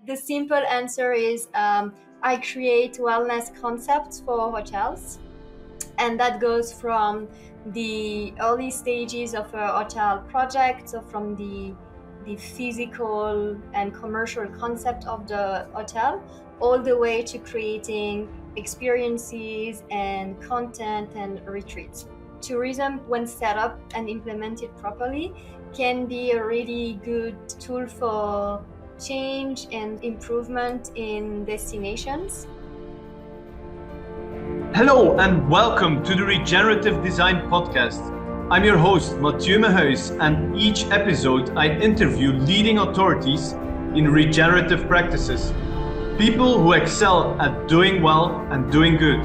the simple answer is I create wellness concepts for hotels, and that goes from the early stages of a hotel project, so from the physical and commercial concept of the hotel, all the way to creating experiences and content and retreats. Tourism, when set up and implemented properly, can be a really good tool for change and improvement in destinations. Hello and welcome to the Regenerative Design Podcast. I'm your host, Mathieu Mehuis, and each episode I interview leading authorities in regenerative practices, people who excel at doing well and doing good.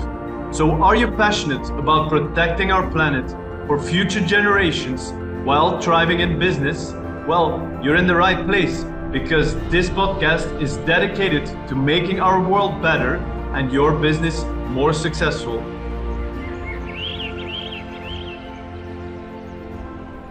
So are you passionate about protecting our planet for future generations while thriving in business? Well, you're in the right place, because this podcast is dedicated to making our world better and your business more successful.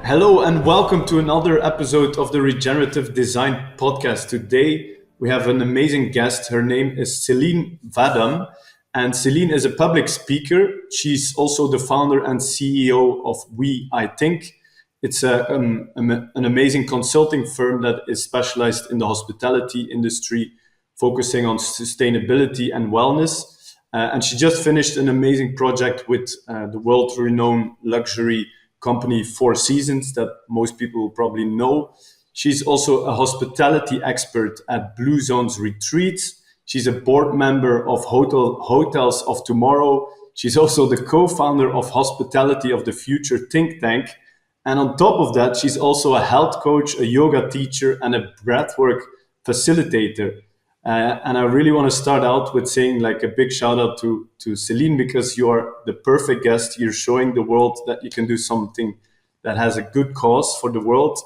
Hello and welcome to another episode of the Regenerative Design Podcast. Today we have an amazing guest. Her name is Celine Vadam, and Celine is a public speaker. She's also the founder and CEO of We I Think. It's an amazing consulting firm that is specialized in the hospitality industry, focusing on sustainability and wellness. And she just finished an amazing project with the world-renowned luxury company Four Seasons that most people will probably know. She's also a hospitality expert at Blue Zones Retreats. She's a board member of Hotels of Tomorrow. She's also the co-founder of Hospitality of the Future think tank. And on top of that, she's also a health coach, a yoga teacher, and a breathwork facilitator. And I really want to start out with saying like a big shout out to Celine, because you are the perfect guest. You're showing the world that you can do something that has a good cause for the world.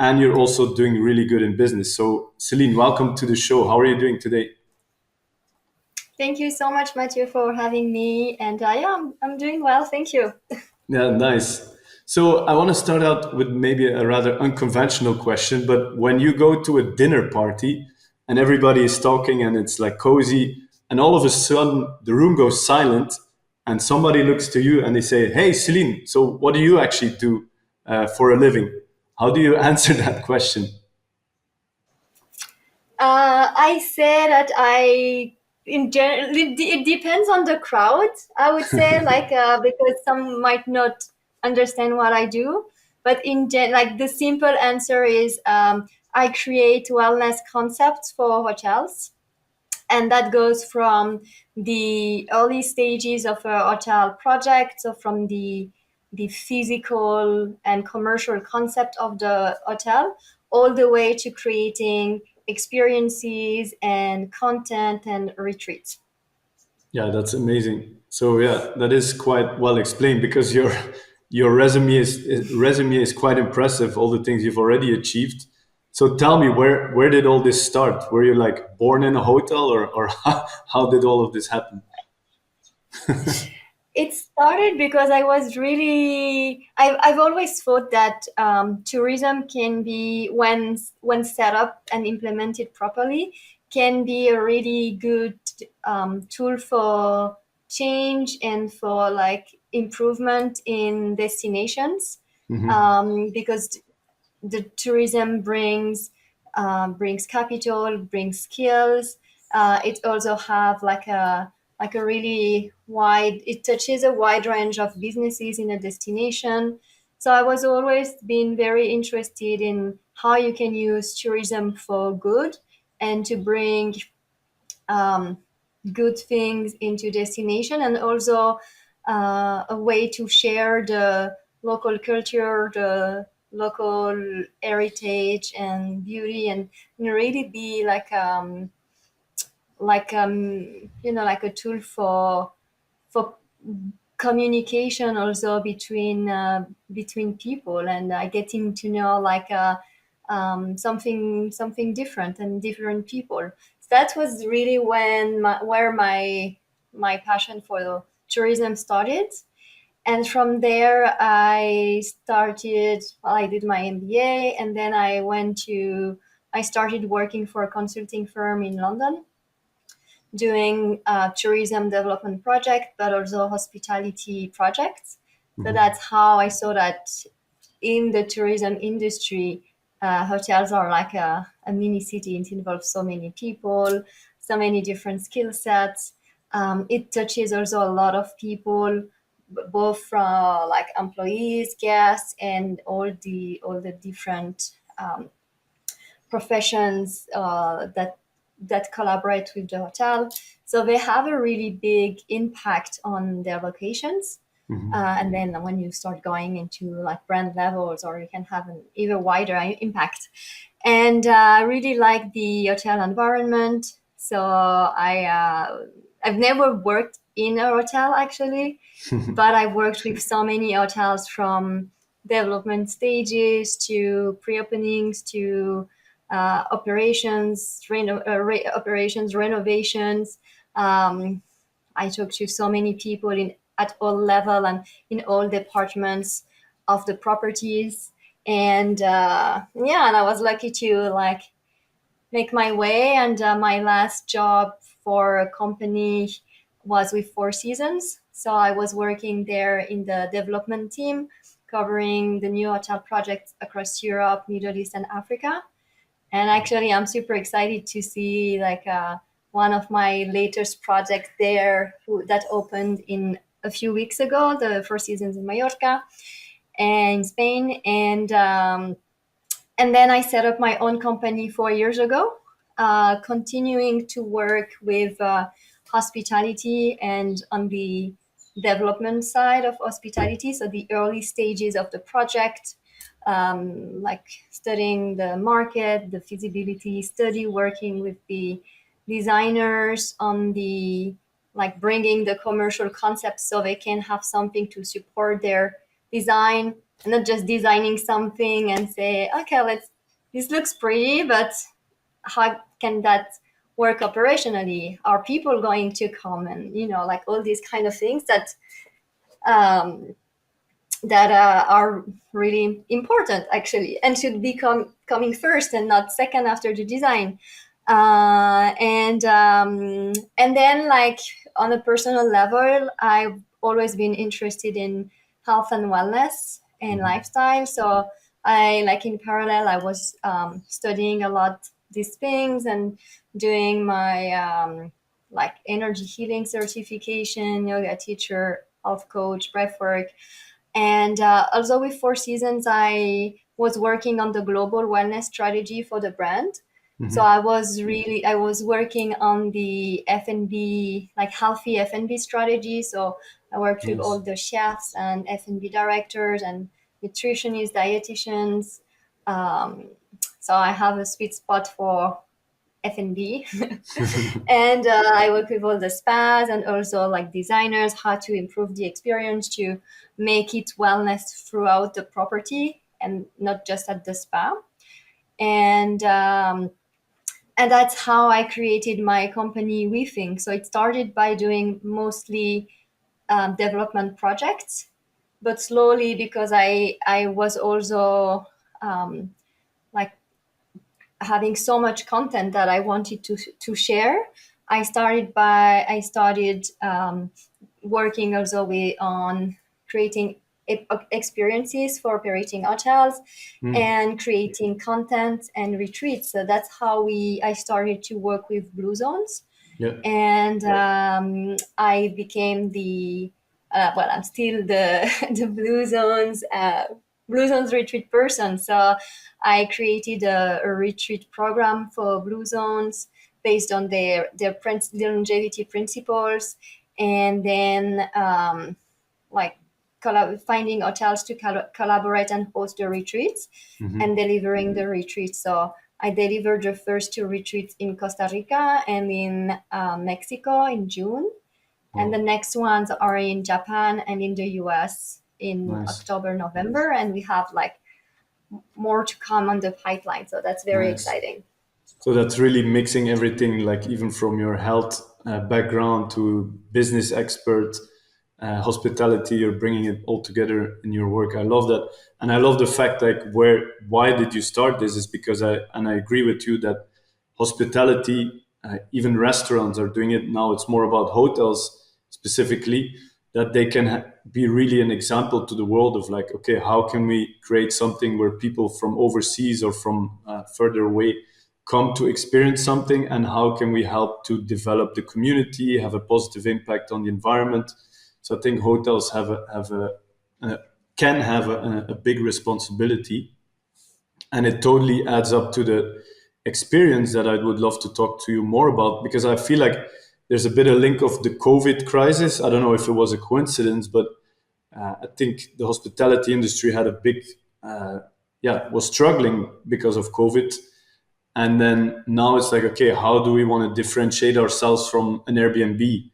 And you're also doing really good in business. So Celine, welcome to the show. How are you doing today? Thank you so much, Mathieu, for having me. And I'm doing well. Thank you. Yeah, nice. So I want to start out with maybe a rather unconventional question, but when you go to a dinner party and everybody is talking and it's like cozy, and all of a sudden the room goes silent and somebody looks to you and they say, "Hey, Celine, so what do you actually do for a living?" How do you answer that question? I say that in general, it depends on the crowd. I would say, because some might not understand what I do, but like the simple answer is I create wellness concepts for hotels, and that goes from the early stages of a hotel project, so from the physical and commercial concept of the hotel, all the way to creating experiences and content and retreats. Yeah, that's amazing. So yeah, that is quite well explained, because your resume is quite impressive. All the things you've already achieved. So tell me, where did all this start? Were you like born in a hotel, or how did all of this happen? It started because I've always thought that tourism can be, when set up and implemented properly, can be a really good tool for change and for like improvement in destinations, because the tourism brings capital, brings skills. It also have like a really wide, it touches a wide range of businesses in a destination. So I was always been very interested in how you can use tourism for good and to bring good things into destination, and also a way to share the local culture, the local heritage and beauty, and really be like a tool for communication also between people, and getting to know something different and different people. So that was really where my passion for tourism started. And from there I did my MBA, and then I went to I started working for a consulting firm in London, doing tourism development project, but also hospitality projects. So Mhm. that's how I saw that in the tourism industry, hotels are like a mini city. It involves so many people, so many different skill sets. It touches also a lot of people, both from like employees, guests, and all the different professions that collaborate with the hotel. So they have a really big impact on their locations. And then when you start going into like brand levels, or you can have an even wider impact. And I really like the hotel environment. So I've never worked in a hotel actually, but I worked with so many hotels from development stages to pre-openings to operations, renovations. Um, I talked to so many people in at all level and in all departments of the properties, and yeah, and I was lucky to like make my way. And my last job for a company was with Four Seasons. So I was working there in the development team, covering the new hotel projects across Europe, Middle East, and Africa. And actually, I'm super excited to see like one of my latest projects there that opened in a few weeks ago, the Four Seasons in Mallorca and Spain. And then I set up my own company 4 years ago, continuing to work with hospitality and on the development side of hospitality. So the early stages of the project, like studying the market, the feasibility study, working with the designers on the like bringing the commercial concepts so they can have something to support their design, and not just designing something and say, okay, let's this looks pretty, but how can that work operationally? Are people going to come? And like all these kind of things um, that are really important actually, and should be coming first and not second after the design. And then like on a personal level, I've always been interested in health and wellness and lifestyle. So I like in parallel I was studying a lot these things and doing my like energy healing certification, yoga teacher, health coach, breathwork. And also with Four Seasons, I was working on the global wellness strategy for the brand. So I was working on the F&B, like healthy F&B strategy. So I worked with all Nice. the chefs and F&B directors and nutritionists, dietitians. Um, so I have a sweet spot for F&B. And I work with all the spas and also like designers how to improve the experience to make it wellness throughout the property and not just at the spa. And and that's how I created my company WeThink. So it started by doing mostly development projects, but slowly, because I was also like having so much content that I wanted to share. I started working also on creating experiences for operating hotels Mm. and creating content and retreats. So that's how I started to work with Blue Zones, Yeah. and I became the well, I'm still the the Blue Zones retreat person. So I created a retreat program for Blue Zones based on their longevity principles, and then like finding hotels to collaborate and host the retreats and delivering the retreats. So I delivered the first two retreats in Costa Rica and in Mexico in June. And the Wow. next ones are in Japan and in the US in Nice. October, November. And we have like more to come on the pipeline. So that's very Nice. exciting. So that's really mixing everything, like even from your health background to business expert. hospitality. You're bringing it all together in your work. I love that, and I love the fact like why did you start this is because I agree with you that hospitality, even restaurants are doing it now. It's more about hotels specifically that they can be really an example to the world of like, okay, how can we create something where people from overseas or from further away come to experience something, and how can we help to develop the community, have a positive impact on the environment. So I think hotels a can have a big responsibility, and it totally adds up to the experience that I would love to talk to you more about, because I feel like there's a bit of link of the COVID crisis. I don't know if it was a coincidence, but I think the hospitality industry had a big, was struggling because of COVID. And then now it's like, okay, how do we want to differentiate ourselves from an Airbnb?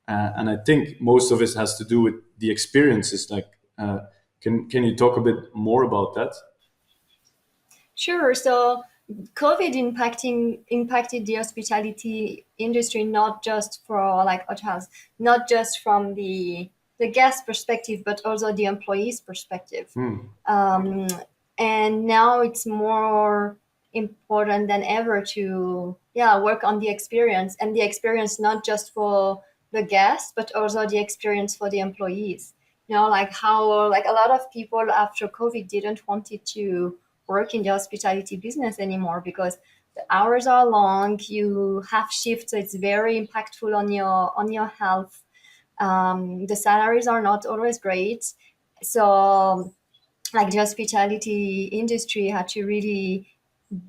And I think most of it has to do with the experiences. Like, can you talk a bit more about that? Sure. So COVID impacted the hospitality industry, not just for like hotels, not just from the guest perspective, but also the employees perspective. Hmm. Um, and now it's more important than ever to work on the experience, and the experience not just for the guests, but also the experience for the employees. Like how like a lot of people after COVID didn't want it to work in the hospitality business anymore because the hours are long, you have shifts, so it's very impactful on your health. The salaries are not always great, so like the hospitality industry had to really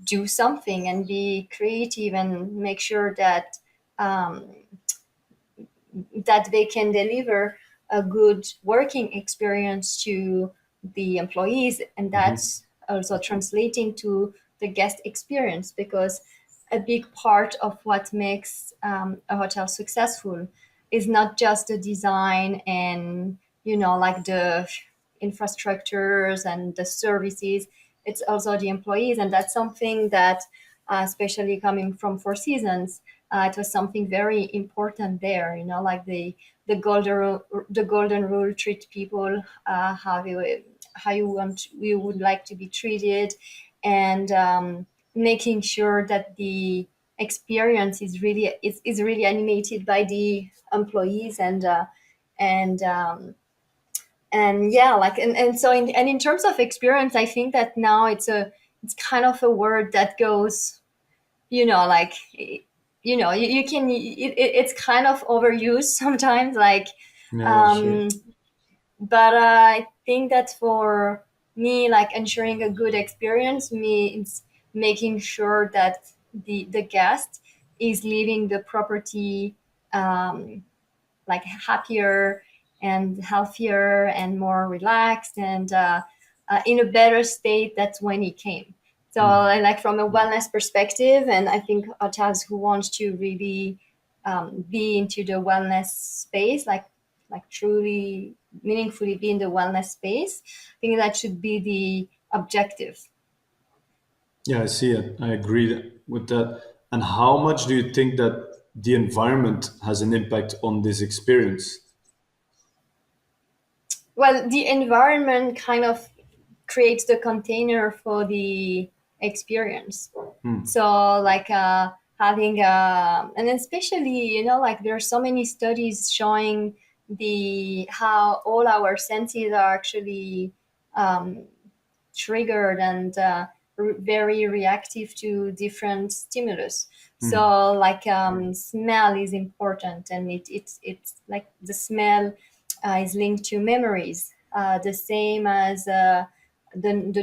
do something and be creative and make sure um, that they can deliver a good working experience to the employees, and Hmm. that's also translating to the guest experience, because a big part of what makes a hotel successful is not just the design and like the infrastructures and the services. It's also the employees, and that's something that especially coming from Four Seasons, it was something very important there. Like the golden rule: treat people how you would like to be treated, and making sure that the experience is really animated by the employees, and like and so in terms of experience, I think that now it's kind of a word that goes, like you can it's kind of overused sometimes, like Yeah, sure. um but I think that for me, like ensuring a good experience means making sure that the guest is leaving the property um like happier and healthier and more relaxed, and in a better state that's when he came. So like from a wellness perspective, and I think hotels who want to really be into the wellness space, like truly meaningfully be in the wellness space, I think that should be the objective. Yeah, I see it. I agree with that. And how much do you think that the environment has an impact on this experience? Well, the environment kind of creates the container for the experience. Hmm. So like having and especially like there are so many studies showing the how all our senses are actually um, triggered and very reactive to different stimulus. So like smell is important, and it's like the smell is linked to memories, the same as the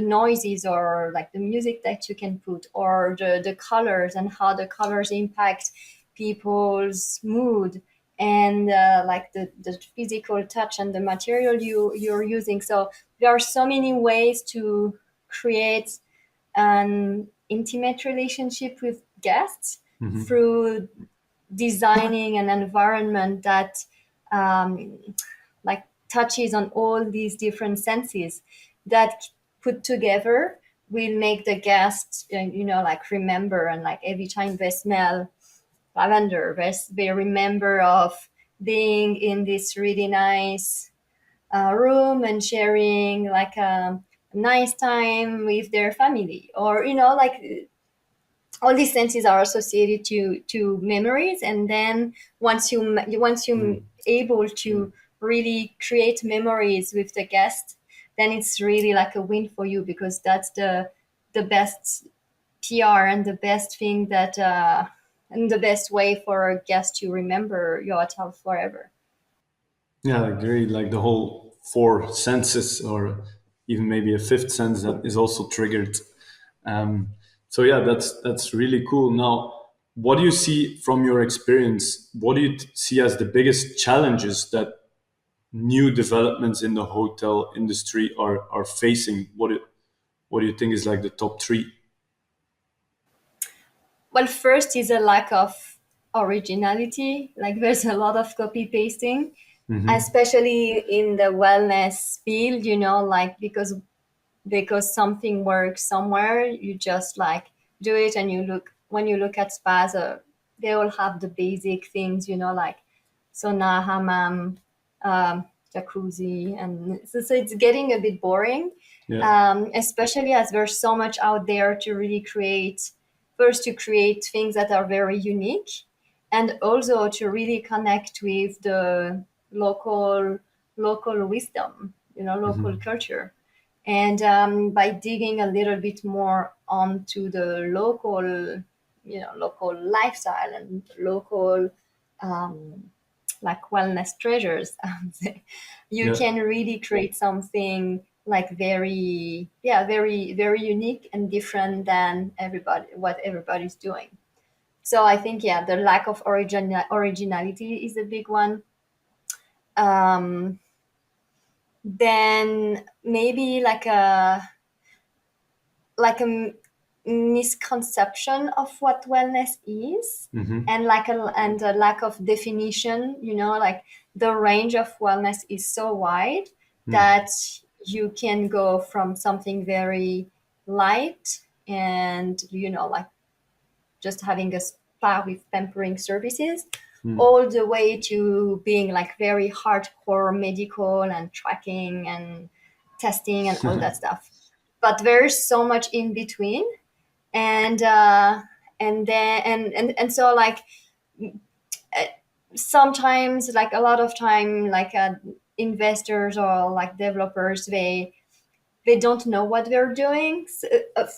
noises or like the music that you can put, or the colors and how the colors impact people's mood, and like the physical touch and the material you're using. So there are so many ways to create an intimate relationship with guests through designing an environment that um, like touches on all these different senses that put together will make the guests like remember, and like every time they smell lavender, they remember of being in this really nice room and sharing like a nice time with their family, or like all these senses are associated to memories. And then once you able to really create memories with the guest, then it's really like a win for you, because that's the best PR and the best thing that and the best way for a guest to remember your hotel forever. Yeah, I agree. Like the whole four senses, or even maybe a fifth sense that is also triggered. Um, so yeah, that's really cool. Now, what do you see from your experience? What do you see as the biggest challenges that new developments in the hotel industry are facing? What do you think is like the top three? Well, first is a lack of originality. Like there's a lot of copy pasting, Mm-hmm. especially in the wellness field, like because something works somewhere, you just like do it. And when you look at spas, they all have the basic things, like sauna, hammam, jacuzzi, and so it's getting a bit boring, Yeah. especially as there's so much out there to really create. First, to create things that are very unique, and also to really connect with the local local wisdom, local Mm-hmm. culture. And by digging a little bit more onto the local lifestyle and local um, like wellness treasures, I would say, you Yeah. can really create something like very, yeah, very, very unique and different than what everybody's doing. So I think, yeah, the lack of originality is a big one. Um, then maybe like a misconception of what wellness is, Mm-hmm. and a lack of definition. Like the range of wellness is so wide that you can go from something very light and like just having a spa with pampering services, all the way to being like very hardcore medical and tracking and testing and all that stuff. But there's so much in between. And so like sometimes, like a lot of time, like investors or like developers, they don't know what they're doing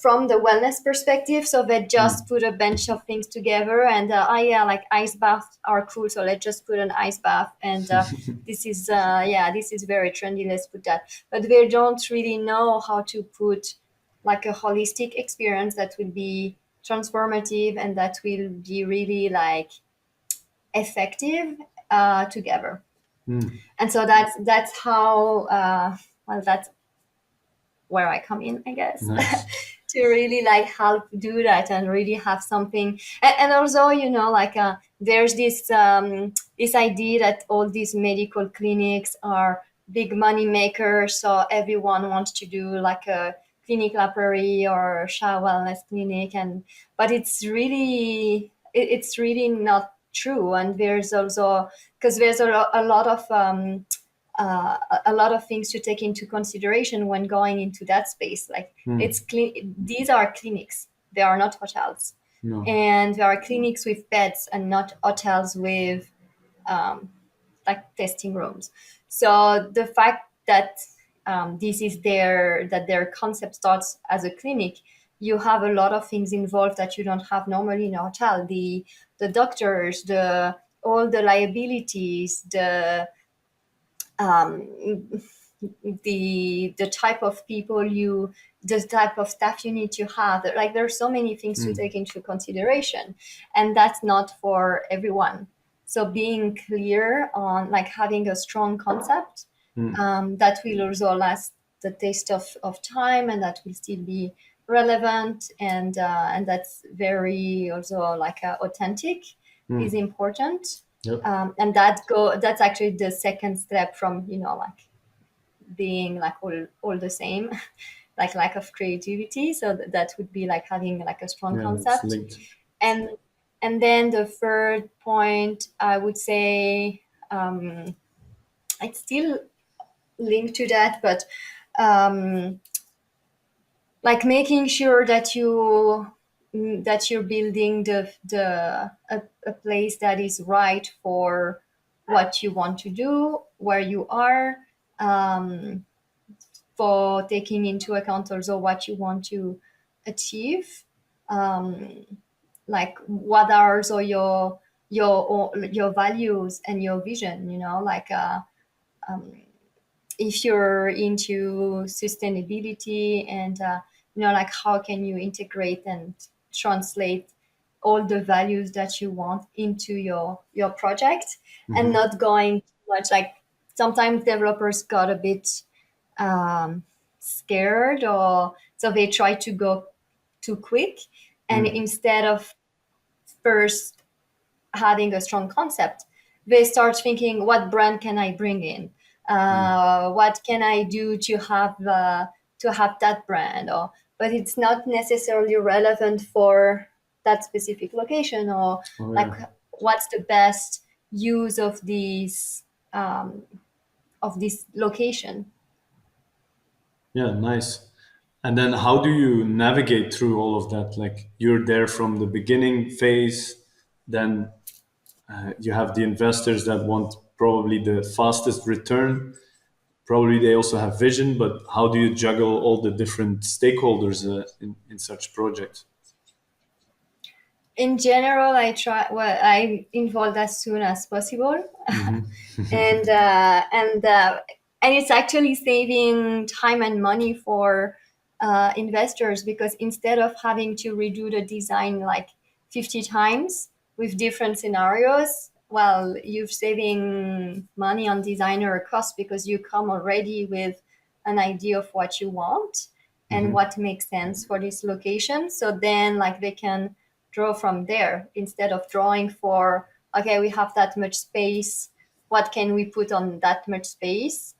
from the wellness perspective. So they just put a bunch of things together, and yeah, like ice baths are cool, so let's just put an ice bath. And this is very trendy, let's put that. But they don't really know how to put like a holistic experience that will be transformative and that will be really like effective together. And so that's how that's where I come in, I guess, Nice. to really like help do that and really have something. And also, like there's this idea that all these medical clinics are big money makers, so everyone wants to do like a clinic La Prairie or Sha Wellness Clinic, and but it's really not true. And there's also, because there's a lot of a lot of things to take into consideration when going into that space. Like these are clinics, they are not hotels, No. and there are clinics with beds and not hotels with um, like testing rooms. So the fact that this is their concept starts as a clinic, you have a lot of things involved that you don't have normally in a hotel. The doctors, the all the liabilities, um, the type of people the type of staff you need to have. Like there's so many things to take into consideration, and that's not for everyone. So being clear on like having a strong concept that will also last the test of time, and that will still be relevant, and that's very also like authentic, is important. Yep. And that's actually the second step from like being like all the same, like lack of creativity. So that would be like having like a strong Yeah, that's concept. linked. and and then the third point, I would say, it's still linked to that, but um, like making sure that you're building a place that is right for what you want to do, where you are, um, for taking into account also what you want to achieve, um, like what are also your values and your vision, like if you're into sustainability and like how can you integrate and translate all the values that you want into your project, and Hmm. not going too much, like sometimes developers got a bit um, scared, or so they try to go too quick, and Mm. instead of first having a strong concept, they start thinking, what brand can I bring in? Mm. What can I do to have that brand? Or but it's not necessarily relevant for that specific location, or Oh like yeah. what's the best use um, of this location. Yeah, nice. And then how do you navigate through all of that? Like you're there from the beginning phase, then you have the investors that want probably the fastest return. Probably they also have vision, but how do you juggle all the different stakeholders in such projects? In general, I involved as soon as possible, Hmm. and it's actually saving time and money for investors, because instead of having to redo the design like 50 times with different scenarios, well, you're saving money on designer cost, because you come already with an idea of what you want and Hmm. what makes sense for this location. So then like they can draw from there, instead of drawing for, okay, we have that much space, what can we put on that much space.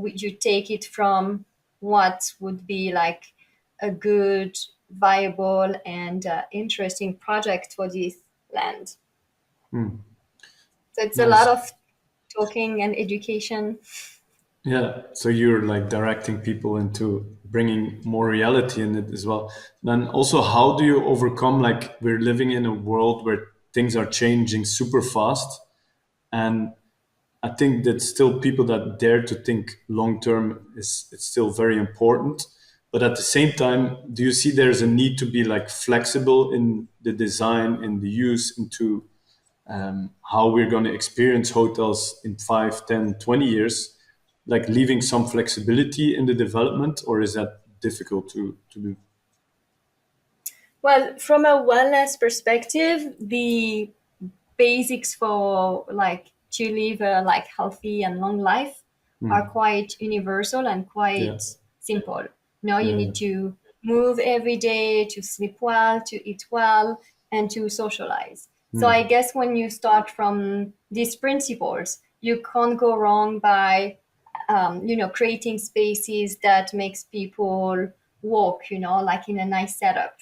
You take it from what would be like a good, viable, and interesting project for this land. Mm. So it's a lot Nice. of talking and education. Yeah, so you're like directing people into bringing more reality in it as well. Then also, how do you overcome, like we're living in a world where things are changing super fast, and I think that still people that dare to think long term is it's still very important. But at the same time, do you see there's a need to be like flexible in the design, in the use, into how we're going to experience hotels in 5, 10, 20 years, like leaving some flexibility in the development, or is that difficult to do? Well, from a wellness perspective, the basics for like to live a like healthy and long life are Hmm. quite universal and Yeah, quite simple. Now you yeah, yeah. need to move every day, to sleep well, to eat well, and to socialize. So I Hmm. guess when you start from these principles, you can't go wrong by creating spaces that makes people walk, like in a nice setup.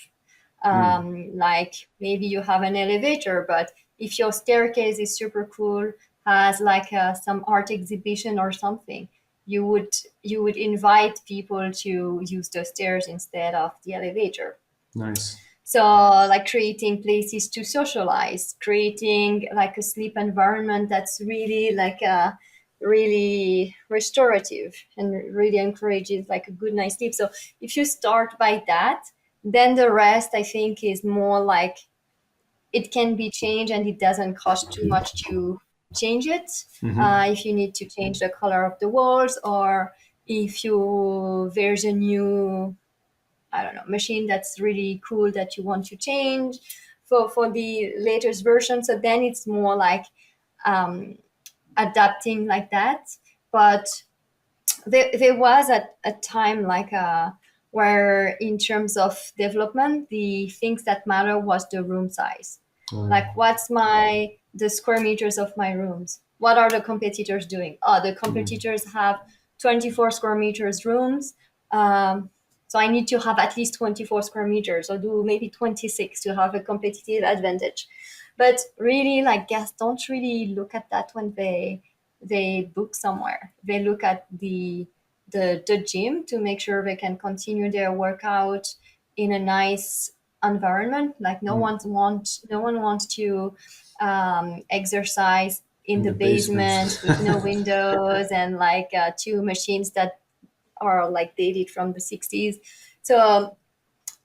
Hmm. Like maybe you have an elevator, but if your staircase is super cool, has like some art exhibition or something, you would invite people to use the stairs instead of the elevator. Nice. So like creating places to socialize, creating like a sleep environment that's really like a really restorative and really encourages like a good night's sleep. So if you start by that, then the rest I think is more like it can be changed and it doesn't cost too much to change it. Hmm. If you need to change the color of the walls, or if you there's a new, I don't know, machine that's really cool that you want to change for the latest version. So then it's more like um, adapting like that. But there was a time like where in terms of development, the things that matter was the room size. Oh, yeah. Like what's the square meters of my rooms? What are the competitors doing? Oh, the Hmm. competitors have 24 square meters rooms. Um, so I need to have at least 24 square meters, or do maybe 26 to have a competitive advantage. But really, like guests don't really look at that when they they book somewhere. They look at the gym to make sure they can continue their workout in a nice environment. Like no one wants to exercise in In the the basement. basement with no windows and like two machines that are like dated from the 60s. So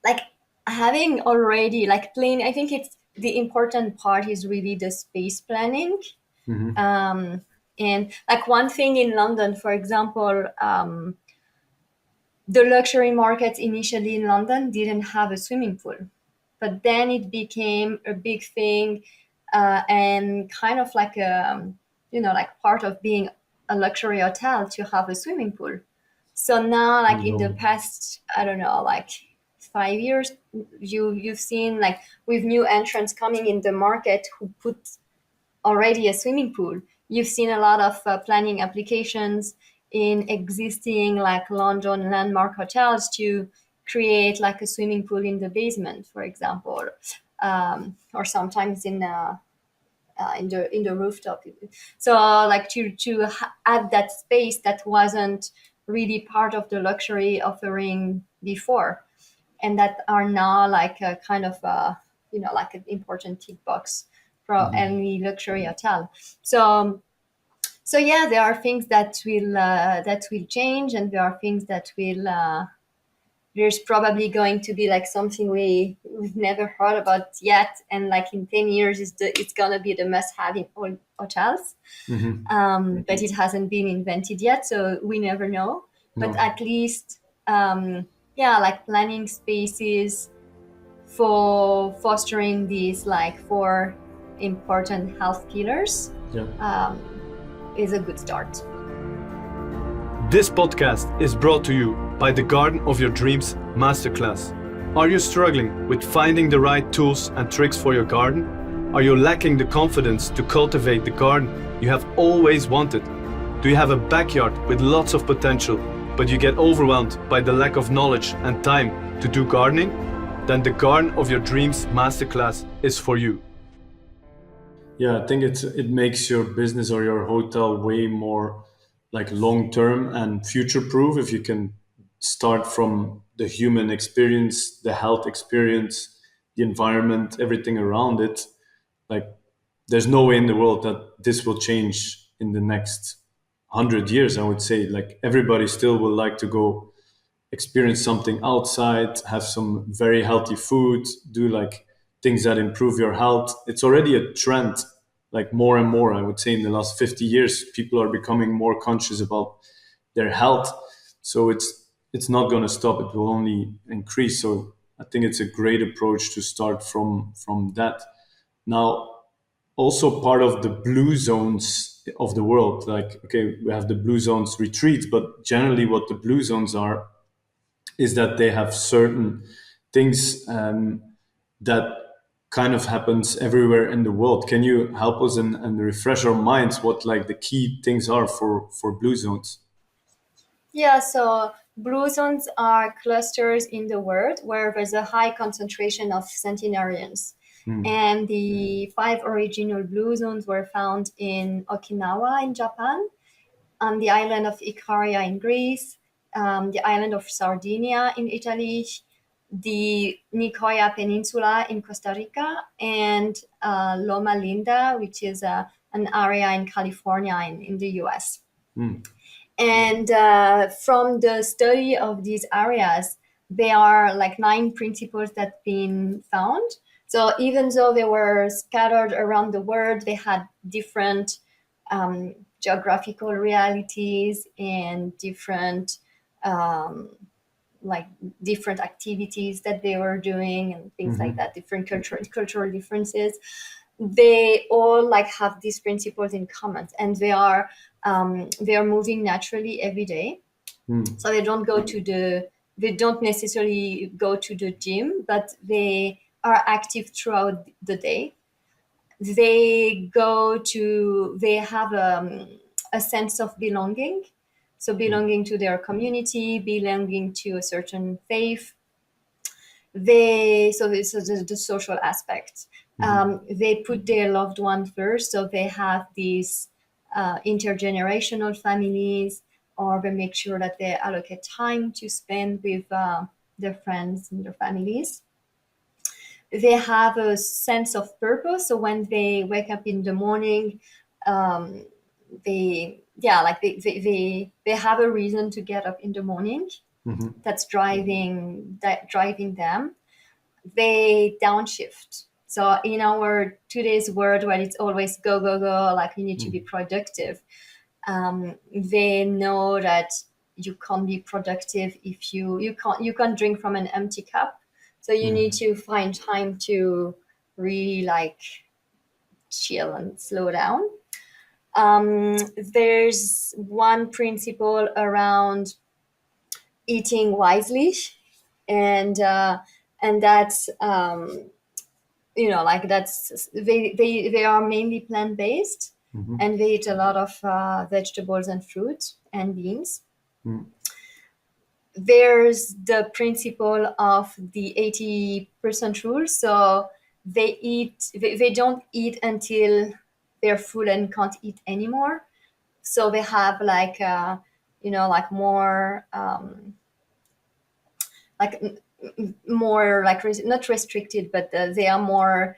like having already like plain, I think it's the important part is really the space planning. um, and like one thing in London, for example, the luxury market initially in London didn't have a swimming pool, but then it became a big thing, and kind of like a, like part of being a luxury hotel to have a swimming pool. So now, like in the No. past, I don't know, like 5 years, you've seen like with new entrants coming in the market who put already a swimming pool. You've seen a lot of planning applications in existing like London landmark hotels to create like a swimming pool in the basement, for example, or sometimes in the rooftop. So like to add that space that wasn't really part of the luxury offering before, and that are now like a kind of like an important tick box for any luxury hotel. So yeah, there are things that will change, and there are things that will there's probably going to be like something we've never heard about yet, and like in 10 years it's gonna be the must have in all hotels. But it hasn't been invented yet, so we never know. But No. at least yeah, like planning spaces for fostering these like four important health pillars Yeah. is a good start. This podcast is brought to you by the Garden of Your Dreams Masterclass. Are you struggling with finding the right tools and tricks for your garden? Are you lacking the confidence to cultivate the garden you have always wanted? Do you have a backyard with lots of potential, but you get overwhelmed by the lack of knowledge and time to do gardening? Then the Garden of Your Dreams Masterclass is for you. Yeah, I think it makes your business or your hotel way more like long term and future proof if you can start from the human experience, the health experience, the environment, everything around it. Like there's no way in the world that this will change in the next 100 years. I would say like everybody still will like to go experience something outside, have some very healthy food, do like things that improve your health. It's already a trend, like more and more. I would say in the last 50 years, people are becoming more conscious about their health. So it's not going to stop. It will only increase. So I think it's a great approach to start from that. Now, also part of the blue zones of the world, like okay, we have the blue zones retreats, but generally what the blue zones are is that they have certain things that kind of happens everywhere in the world. Can you help us and refresh our minds what like the key things are for blue zones? Yeah, so blue zones are clusters in the world where there's a high concentration of centenarians. And the five original blue zones were found in Okinawa in Japan, on the island of Ikaria in Greece, the island of Sardinia in Italy, the Nicoya Peninsula in Costa Rica, and Loma Linda, which is an area in California in the US. And from the study of these areas, there are like 9 principles that have been found. So even though they were scattered around the world, they had different geographical realities and different like different activities that they were doing and things like that, different cultural differences. They all like have these principles in common, and they are moving naturally every day. So they don't necessarily go to the gym, but they are active throughout the day. They have a sense of belonging, so belonging to their community, belonging to a certain faith. This is the social aspect. They put their loved one first, so they have these intergenerational families, or they make sure that they allocate time to spend with their friends and their families. They have a sense of purpose. So when they wake up in the morning, um, they yeah, like they have a reason to get up in the morning. Mm-hmm. That's driving them. They downshift. So in our today's world, where it's always go go go, like you need to be productive, they know that you can't be productive if you can't drink from an empty cup. So you need to find time to really like chill and slow down. There's one principle around eating wisely, and that's like they are mainly plant based, Mm-hmm. and they eat a lot of vegetables and fruit and beans. Mm. There's the principle of the 80% rule. So they don't eat until they're full and can't eat anymore. So they have like like more like more like not restricted, but they are more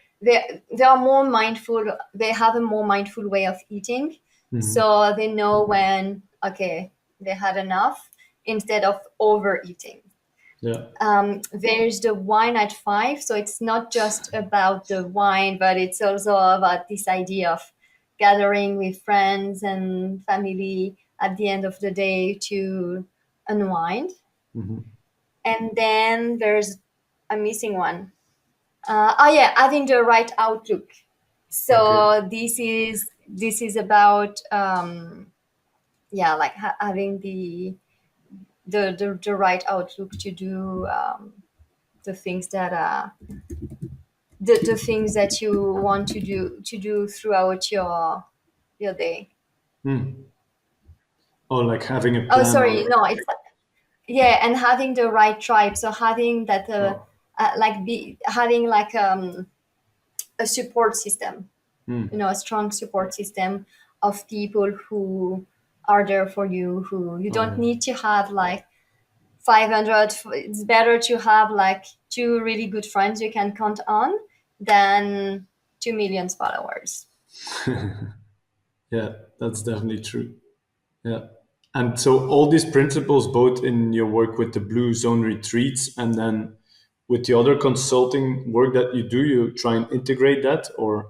mindful. They have a more mindful way of eating, Mm-hmm. so they know when okay they had enough instead of overeating. Yeah. There's the wine at five, so it's not just about the wine, but it's also about this idea of gathering with friends and family at the end of the day to unwind. Mm-hmm. And then there's a missing one. Oh yeah, having the right outlook. Okay. So this is about like having the right outlook to do the things that the things that you want to do throughout your day. Hmm. Oh, like having a Oh, plan sorry, or. no, it's yeah, and having the right tribe. So having that Oh. like be having like a support system, Hmm. a strong support system of people who are there for you, who you Oh don't yeah. need to have like 500. It's better to have like two really good friends you can count on than 2 million followers. Yeah, that's definitely true. Yeah. And so all these principles, both in your work with the Blue Zone retreats and then with the other consulting work that you do, you try and integrate that, or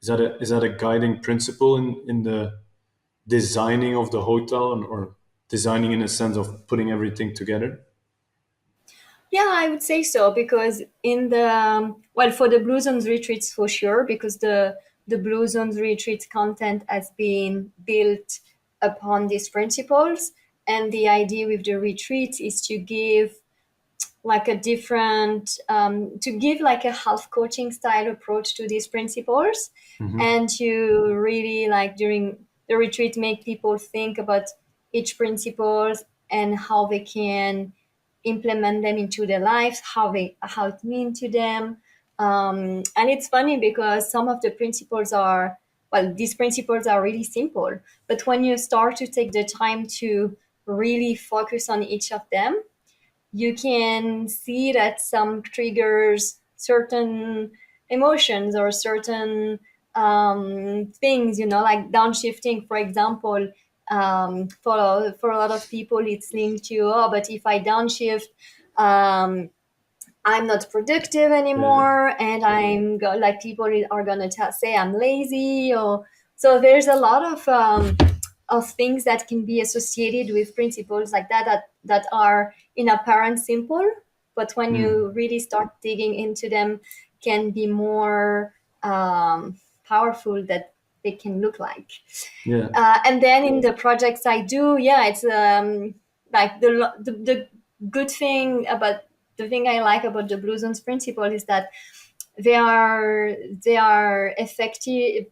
is that a guiding principle in the designing of the hotel, or designing in a sense of putting everything together? Yeah, I would say so, because in the well, for the Blue Zones retreats for sure, because the Blue Zones retreats content has been built upon these principles, and the idea with the retreat is to give like a different to give like a health coaching style approach to these principles, Mm-hmm. and to really like during the retreat make people think about each principles and how they can implement them into their lives, how it mean to them. And it's funny because some of the principles are well, these principles are really simple, but when you start to take the time to really focus on each of them, you can see that some triggers certain emotions or certain things, like downshifting, for example. For a lot of people, it's linked to, oh, but if I downshift, um, I'm not productive Yeah. anymore, and like people are gonna say I'm lazy, or so there's a lot of things that can be associated with principles like that are in apparent simple, but when Mm. you really start digging into them, can be more powerful that they can look like. Yeah. And then in the projects I do, yeah, it's like the good thing about the thing I like about the Blue Zones principle is that they are they are effective.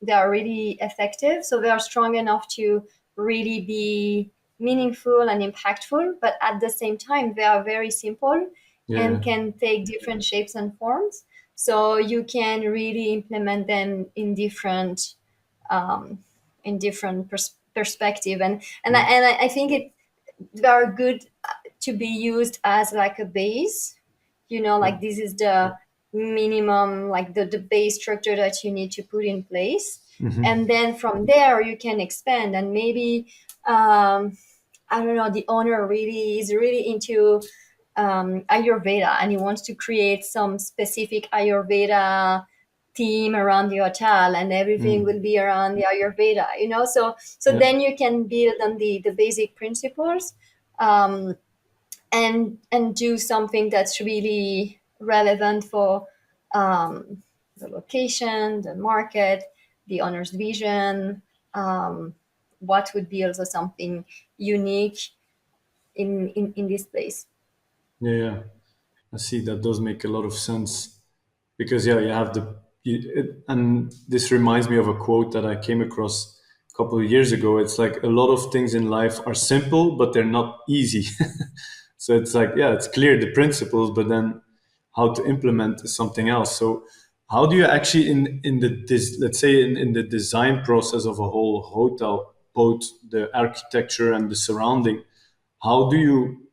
They are really effective, so they are strong enough to really be meaningful and impactful. But at the same time, they are very simple Yeah. and can take different shapes and forms. So you can really implement them in different in different perspective, and I think they are good to be used as like a base, like this is the minimum, like the base structure that you need to put in place, and then from there you can expand, and maybe I don't know, the owner really is really into Ayurveda, and he wants to create some specific Ayurveda theme around the hotel, and everything will be around the Ayurveda, so Yeah. then you can build on the basic principles, um, and do something that's really relevant for um, the location, the market, the owner's vision. What would be also something unique in this place? Yeah, yeah. I see that does make a lot of sense because yeah, you have and this reminds me of a quote that I came across a couple of years ago. It's like a lot of things in life are simple, but they're not easy. So it's like yeah, it's clear the principles, but then how to implement is something else. So how do you actually in the this let's say in the design process of a whole hotel, both the architecture and the surrounding, how do you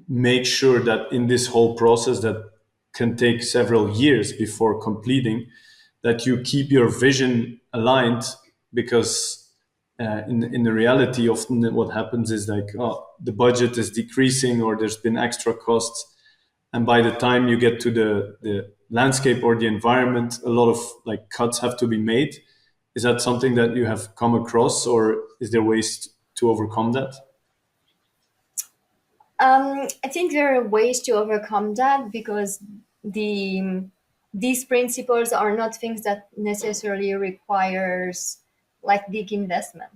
make sure that in this whole process that can take several years before completing, that you keep your vision aligned? Because in the reality often what happens is like oh, the budget is decreasing or there's been extra costs, and by the time you get to the landscape or the environment, a lot of like cuts have to be made. Is that something that you have come across, or is there ways to overcome that? I think there are ways to overcome that, because the these principles are not things that necessarily requires like big investment.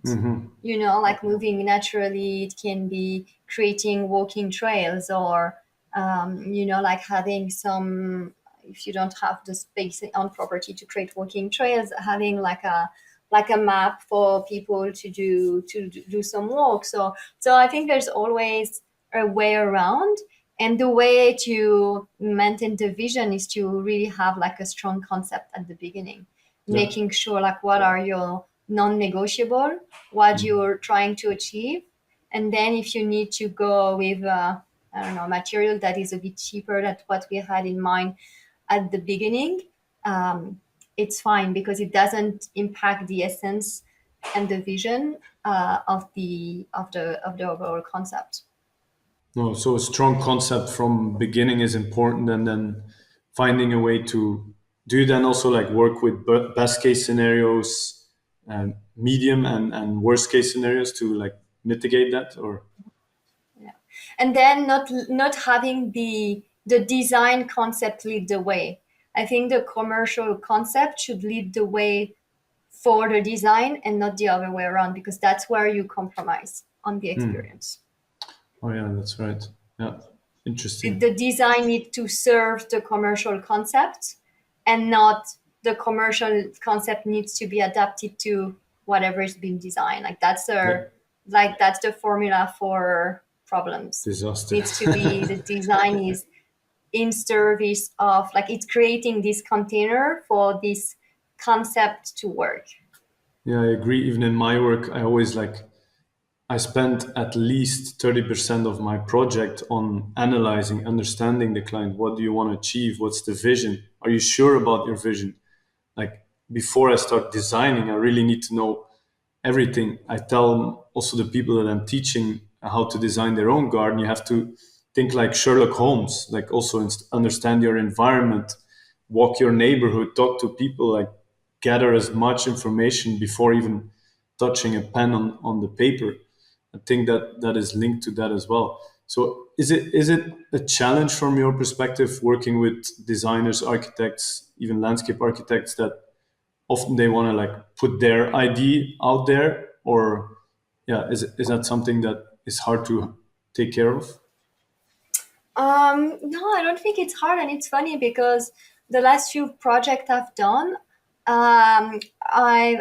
Like moving naturally, it can be creating walking trails, or like having some. If you don't have the space on property to create walking trails, having like a map for people to do some walk. So I think there's always a way around, and the way to maintain the vision is to really have like a strong concept at the beginning, Yeah. making sure like what are your non-negotiable, what you're trying to achieve, and then if you need to go with I don't know, material that is a bit cheaper than what we had in mind at the beginning, it's fine, because it doesn't impact the essence and the vision of the overall concept. No, so a strong concept from beginning is important, and then finding a way to do you then also like work with best case scenarios and medium and worst case scenarios to like mitigate that, or Yeah. And then not having the design concept lead the way. I think the commercial concept should lead the way for the design, and not the other way around, because that's where you compromise on the experience. oh yeah, that's right. Yeah, the interesting. the design needs to serve the commercial concept, and not the commercial concept needs to be adapted to whatever is being designed. Yeah, That's the formula for problems. disaster. Needs to be the design is in service of, like, it's creating this container for this concept to work. Yeah, I agree. Even in my work, I always like I spent at least 30% of my project on analyzing, understanding the client. What do you want to achieve? What's the vision? Are you sure about your vision? Like before I start designing, I really need to know everything. I tell also the people that I'm teaching how to design their own garden, you have to think like Sherlock Holmes, like also understand your environment, walk your neighborhood, talk to people, like gather as much information before even touching a pen on the paper. I think that that is linked to that as well. So is it a challenge from your perspective working with designers, architects, even landscape architects, that often they want to like put their ID out there, or yeah, is that something that is hard to take care of? No, I don't think it's hard, and it's funny because the last few projects I've done, I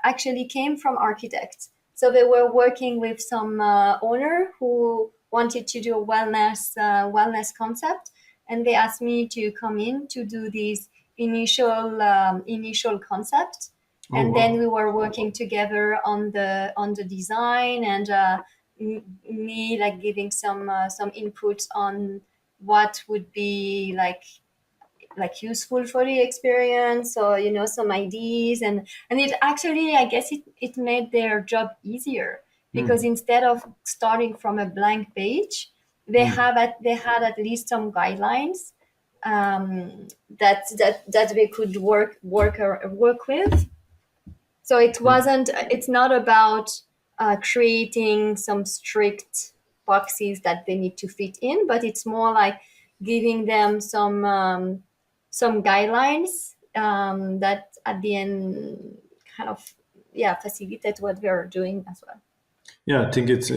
actually came from architects. So they were working with some owner who wanted to do a wellness concept, and they asked me to come in to do this initial concept, Oh and then we wow. were working together on the design, and me like giving some inputs on what would be like useful for the experience, or some ideas. And it actually, I guess, it made their job easier, because Hmm. instead of starting from a blank page, Hmm. they had at least some guidelines, that they could work with. So Yeah. it's not about creating some strict boxes that they need to fit in, but it's more like giving them some guidelines, that at the end kind of, yeah, facilitate what they're doing as well. Yeah, I think it's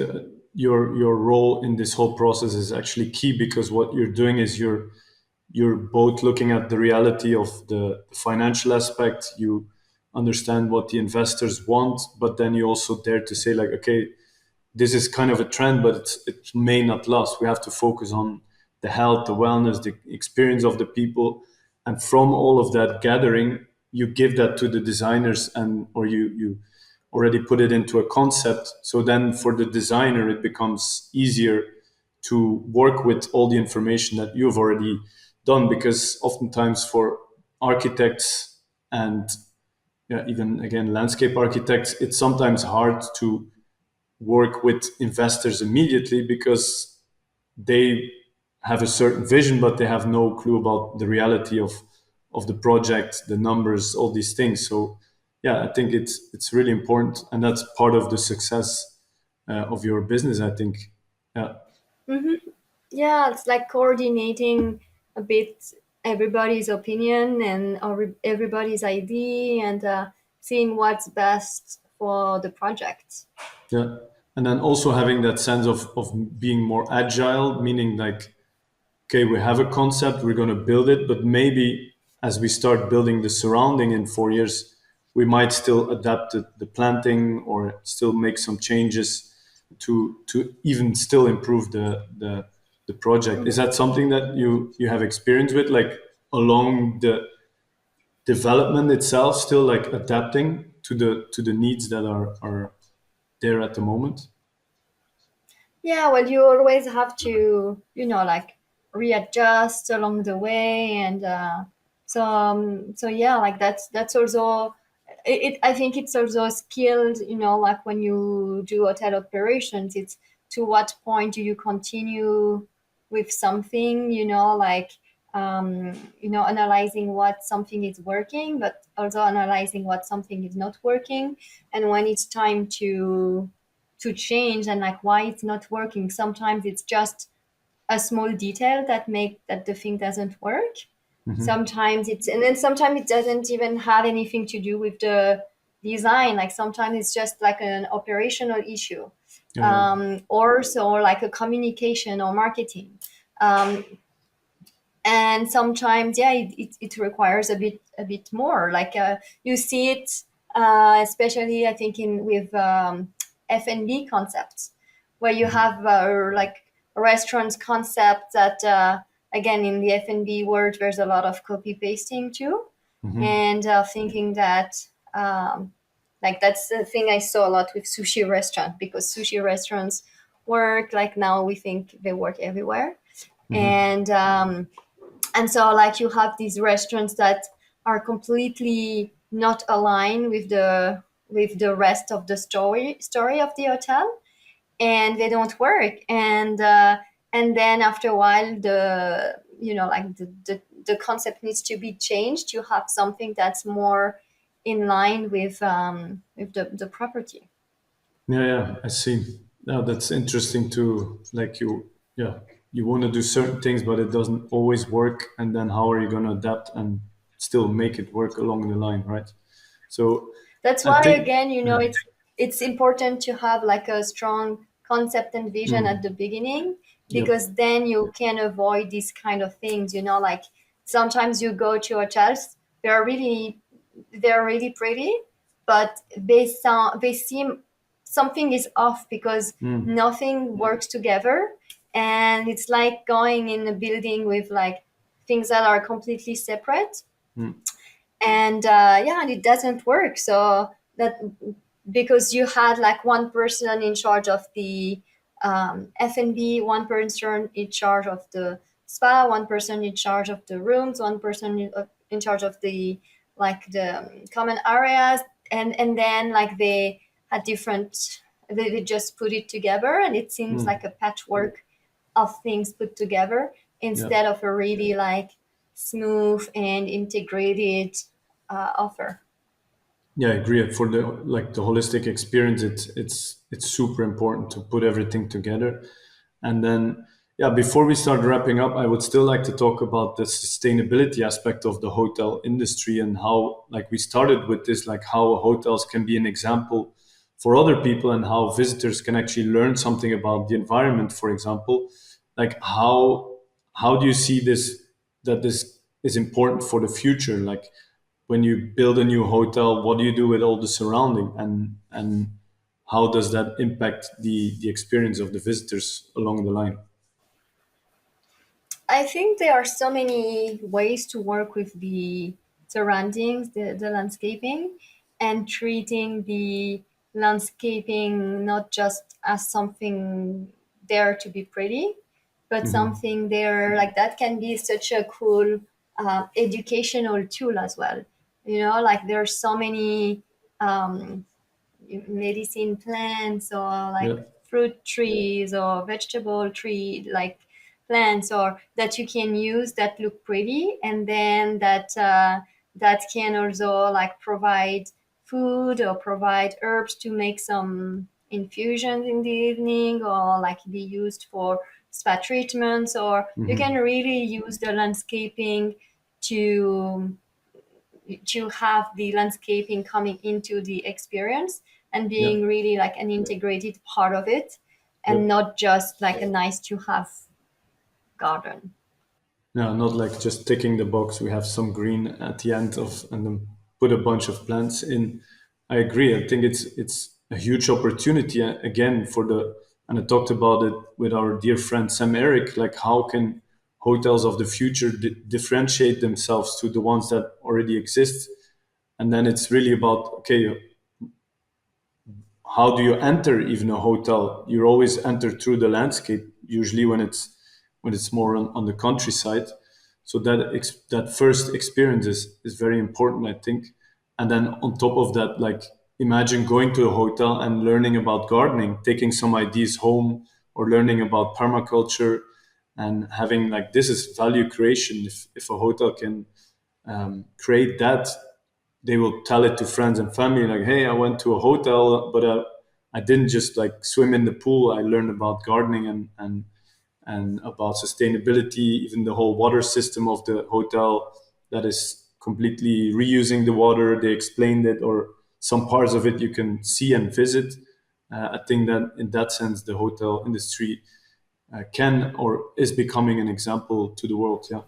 your role in this whole process is actually key, because what you're doing is you're both looking at the reality of the financial aspect. You understand what the investors want, but then you also dare to say like, okay, this is kind of a trend, but it may not last. We have to focus on the health, the wellness, the experience of the people, and from all of that gathering, you give that to the designers, and or you already put it into a concept. So then for the designer, it becomes easier to work with all the information that you've already done, because oftentimes for architects and, yeah, even again landscape architects, it's sometimes hard to work with investors immediately, because they have a certain vision, but they have no clue about the reality of the project, the numbers, all these things. So yeah, I think it's really important, and that's part of the success of your business, I think. Yeah. Hmm. Yeah, it's like coordinating a bit everybody's opinion and everybody's idea, and seeing what's best for the project. Yeah. And then also having that sense of being more agile, meaning like, okay, we have a concept, we're going to build it, but maybe as we start building the surrounding in 4 years, we might still adapt the planting or still make some changes to even still improve the project. Is that something that you have experience with, like along the development itself, still like adapting to the needs that are there at the moment? Yeah, well, you always have to, like readjust along the way, and so yeah, like that's also I think it's also skilled, like when you do hotel operations, it's to what point do you continue with something, like analyzing what something is working, but also analyzing what something is not working, and when it's time to change, and like why it's not working. Sometimes it's just a small detail that make that the thing doesn't work. Hmm. Sometimes it's, and then sometimes it doesn't even have anything to do with the design. Like sometimes it's just like an operational issue, Yeah, yeah. or so like a communication or marketing. Um, and sometimes, yeah, it requires a bit more, like you see it, especially I think in with F&B concepts, where you have like a restaurant concept that, again, in the F&B world there's a lot of copy pasting too, Hmm. and thinking that, like that's the thing I saw a lot with sushi restaurant, because sushi restaurants work, like now we think they work everywhere. Hmm. And so like you have these restaurants that are completely not aligned with the rest of the story of the hotel, and they don't work. And then after a while, like the concept needs to be changed. You have something that's more in line with the property. Yeah, yeah, I see. Now that's interesting too. Like yeah, you want to do certain things, but it doesn't always work. And then how are you going to adapt and still make it work along the line, right? So That's I why, think, again, it's important to have like a strong concept and vision at the beginning, yep. because then you can avoid these kind of things. Like sometimes you go to hotels, they're really pretty, but they seem something is off, because Mm, nothing works together, and it's like going in a building with like things that are completely separate. mm, and yeah, and it doesn't work. So that, because you had like one person in charge of the F&B, one person in charge of the spa, one person in charge of the rooms, one person in charge of the like the common areas, and then like they had different, they just put it together, and it seems Mm. like a patchwork of things put together Yeah. instead of a really like smooth and integrated offer. Yeah, I agree. For the like the holistic experience, it's super important to put everything together. And then, yeah, before we start wrapping up, I would still like to talk about the sustainability aspect of the hotel industry and how, like we started with this, like how hotels can be an example for other people and how visitors can actually learn something about the environment, for example. Like how do you see this, that this is important for the future? Like when you build a new hotel, what do you do with all the surrounding, and how does that impact the experience of the visitors along the line? I think there are so many ways to work with the surroundings, the landscaping, and treating the landscaping not just as something there to be pretty, but Hmm. something there like that can be such a cool educational tool as well. You know, like there are so many um, medicine plants or Yeah. like fruit trees or vegetable tree like plants or that you can use that look pretty, and then that can also like provide food or provide herbs to make some infusions in the evening, or like be used for spa treatments, or you can Hmm. really use the landscaping to have the landscaping coming into the experience and Yeah. being really like an integrated part of it, and Yep. not just like a nice to have garden. Yeah, not like just ticking the box. We have some green at the end of, and then put a bunch of plants in. I agree. I think it's a huge opportunity again for the. And I talked about it with our dear friend Sam Eric. Like, how can hotels of the future differentiate themselves to the ones that already exist? And then it's really about, okay, how do you enter even a hotel? You always enter through the landscape, usually when it's more on the countryside. So that first experience is very important, I think. And then on top of that, like imagine going to a hotel and learning about gardening, taking some ideas home, or learning about permaculture, and having like this is value creation. If a hotel can create that, they will tell it to friends and family, like, hey, I went to a hotel, but I didn't just like swim in the pool. I learned about gardening and about sustainability, even the whole water system of the hotel that is completely reusing the water. They explained it, or some parts of it you can see and visit. I think that in that sense the hotel industry can or is becoming an example to the world. Yeah.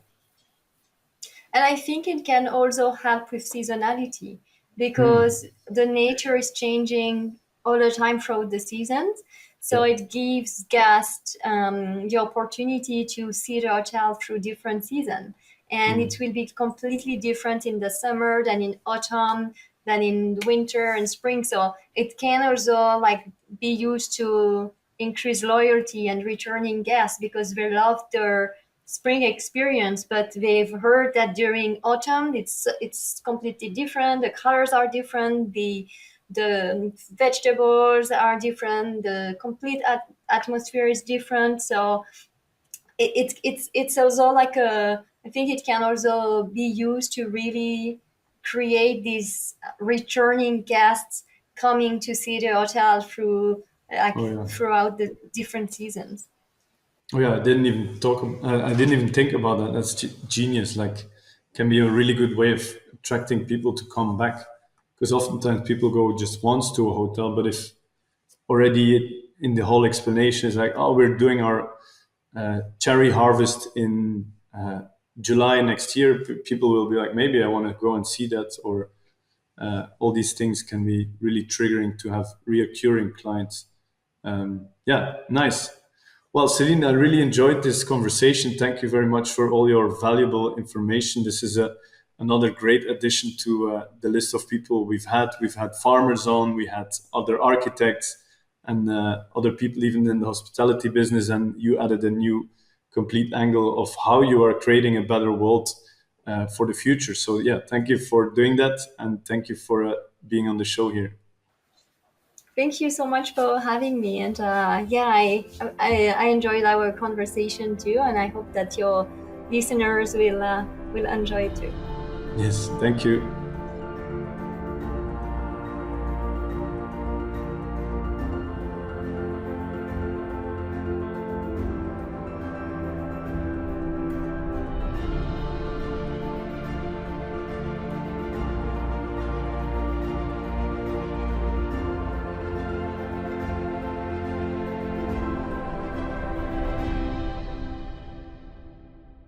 And I think it can also help with seasonality, Hmm. because the nature is changing all the time throughout the seasons. So Yeah. it gives guests the opportunity to see the hotel through different seasons. And it Hmm. will be completely different in the summer than in autumn, than in winter and spring. So it can also like be used to increase loyalty and returning guests, because they love their spring experience, but they've heard that during autumn it's completely different. The colors are different. The vegetables are different. The complete atmosphere is different. So it's also like a. I think it can also be used to really create these returning guests coming to see the hotel through Oh like yeah. throughout the different seasons. Oh yeah, I didn't even talk. I didn't even think about that. That's genius. Like, can be a really good way of attracting people to come back. Because oftentimes people go just once to a hotel, but if already in the whole explanation is like, oh, we're doing our cherry harvest in July next year, people will be like, maybe I want to go and see that, or all these things can be really triggering to have reoccurring clients. Yeah, nice. Well, Celine, I really enjoyed this conversation. Thank you very much for all your valuable information. This is another great addition to the list of people we've had. We've had farmers on, we had other architects, and other people even in the hospitality business, and you added a new complete angle of how you are creating a better world for the future. So yeah, thank you for doing that, and thank you for being on the show here. Thank you so much for having me. And yeah, I enjoyed our conversation too, and I hope that your listeners will enjoy it too. Yes, thank you.